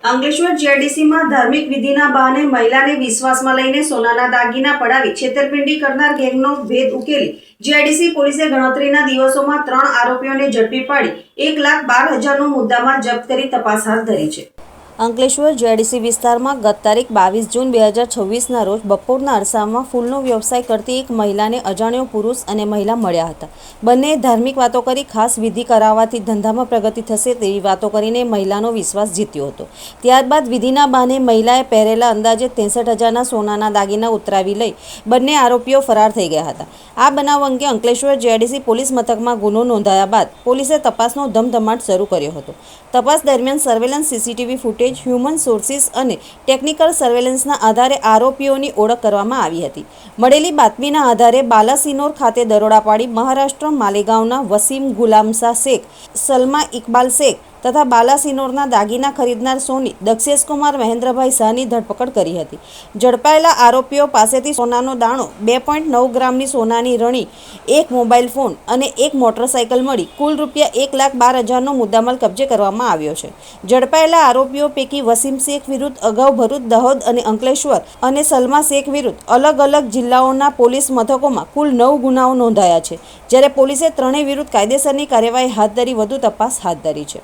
અંકલેશ્વર જીઆઈડીસીમાં ધાર્મિક વિધિના બહાને મહિલાને વિશ્વાસમાં લઈને સોનાના દાગીના પડાવી છેતરપિંડી કરનાર ગેંગનો ભેદ ઉકેલી જીઆઈડીસી પોલીસે ગણતરીના દિવસોમાં 3 આરોપીઓને ઝડપી પાડી 1,12,000નો મુદ્દામાલ જપ્ત કરી તપાસ હાથ ધરી છે। અંકલેશ્વર જીઆઈડીસી વિસ્તારમાં ગત તારીખ 22 જૂન 2026ના રોજ બપોરના અરસામાં ફૂલનો વ્યવસાય કરતી એક મહિલાને અજાણ્યો પુરુષ અને મહિલા મળ્યા હતા। બંનેએ ધાર્મિક વાતો કરી ખાસ વિધિ કરાવવાથી ધંધામાં પ્રગતિ થશે તેવી વાતો કરીને મહિલાનો વિશ્વાસ જીત્યો હતો। ત્યારબાદ વિધિના બહાને મહિલાએ પહેરેલા અંદાજે 63,000ના સોનાના દાગીના ઉતરાવી લઈ બંને આરોપીઓ ફરાર થઈ ગયા હતા। આ બનાવ અંગે અંકલેશ્વર જીઆઈડીસી પોલીસ મથકમાં ગુનો નોંધાયા બાદ પોલીસે તપાસનો ધમધમાટ શરૂ કર્યો હતો। તપાસ દરમિયાન surveillance CCTV footage human sources અને ટેકનિકલ સર્વેલન્સના આધારે આરોપીઓની ઓળખ કરવામાં આવી હતી। મળેલી બાતમીના આધારે બાલાસિનોર ખાતે દરોડા પાડી મહારાષ્ટ્ર માલેગાંવના વસીમ ગુલામશા શેખ, સલમા ઇકબાલ શેખ તથા બાલાસિનોરના દાગીના ખરીદનાર સોની દક્ષેશકુમાર મહેન્દ્રભાઈ શાહની ધરપકડ કરી હતી। ઝડપાયેલા આરોપીઓ પાસેથી સોનાનો દાણો, 2.9 ગ્રામની સોનાની રણી, એક મોબાઈલ ફોન અને એક મોટરસાઇકલ મળી કુલ ₹1,12,000નો મુદ્દામાલ કબજે કરવામાં આવ્યો છે। ઝડપાયેલા આરોપીઓ પૈકી વસીમ શેખ વિરુદ્ધ અગાઉ ભરૂચ, દાહોદ અને અંકલેશ્વર અને સલમા શેખ વિરુદ્ધ અલગ અલગ જિલ્લાઓના પોલીસ મથકોમાં કુલ 9 ગુનાઓ નોંધાયા છે, જ્યારે પોલીસે ત્રણેય વિરુદ્ધ કાયદેસરની કાર્યવાહી હાથ ધરી વધુ તપાસ હાથ ધરી છે।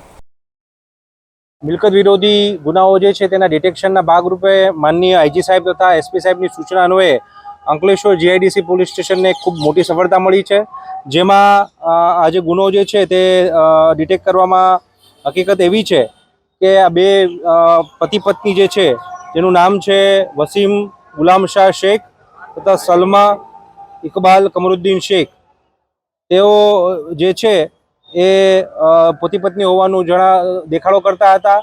મિલકત વિરોધી ગુનાઓ જે છે તેના ડિટેક્શનના ભાગરૂપે માનનીય આઈજી સાહેબ તથા એસપી સાહેબની સૂચના અન્વયે અંકલેશ્વર જીઆઈડીસી પોલીસ સ્ટેશનને ખૂબ મોટી સફળતા મળી છે, જેમાં આ જે ગુનો જે છે તે ડિટેક્ટ કરવામાં હકીકત એવી છે કે આ બે પતિ પત્ની જે છે જેનું નામ છે વસીમ ગુલામશા શેખ તથા સલમા ઇકબાલ કમરુદ્દીન શેખ, તેઓ જે છે એ પતિ પત્ની હોવાનું દેખાડો કરતા હતા।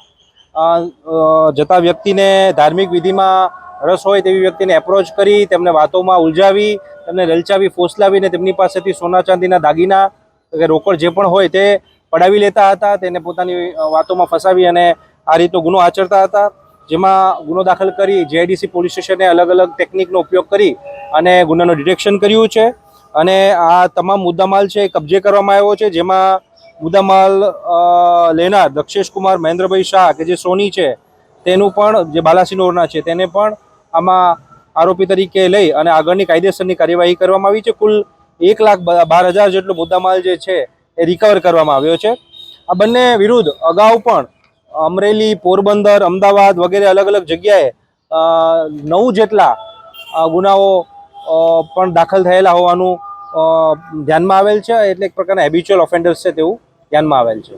જતા વ્યક્તિને ધાર્મિક વિધિમાં રસ હોય તેવી વ્યક્તિને એપ્રોચ કરી તેમને વાતોમાં ઉલઝાવી, તેમને લલચાવી, ફોસલાવીને તેમની પાસેથી સોના ચાંદીના દાગીના કે રોકડ જે પણ હોય તે પડાવી લેતા હતા, તેને પોતાની વાતોમાં ફસાવી અને આ રીતનો ગુનો આચરતા હતા। જેમાં ગુનો દાખલ કરી જીઆઈડીસી પોલીસ સ્ટેશને અલગ અલગ ટેકનિકનો ઉપયોગ કરી અને ગુનાનું ડિટેક્શન કર્યું છે અને આ તમામ મુદ્દામાલ છે કબજે કરવામાં આવ્યો છે। જેમાં મુદ્દામાલ લેનાર દક્ષેશકુમાર મહેન્દ્રભાઈ શાહ કે જે સોની છે તેનું પણ, જે બાલાસિનોરના છે, તેને પણ આમાં આરોપી તરીકે લઈ અને આગળની કાયદેસરની કાર્યવાહી કરવામાં આવી છે। કુલ 1,12,000 જેટલો મુદ્દામાલ જે છે એ રિકવર કરવામાં આવ્યો છે। આ બંને વિરુદ્ધ અગાઉ પણ અમરેલી, પોરબંદર, અમદાવાદ વગેરે અલગ અલગ જગ્યાએ 9 જેટલા ગુનાઓ પણ દાખલ થયેલા હોવાનું ધ્યાનમાં આવેલ છે, એટલે એક પ્રકારના હેબિચ્યુઅલ ઓફેન્ડર્સ છે તેવું ધ્યાનમાં આવેલ છે।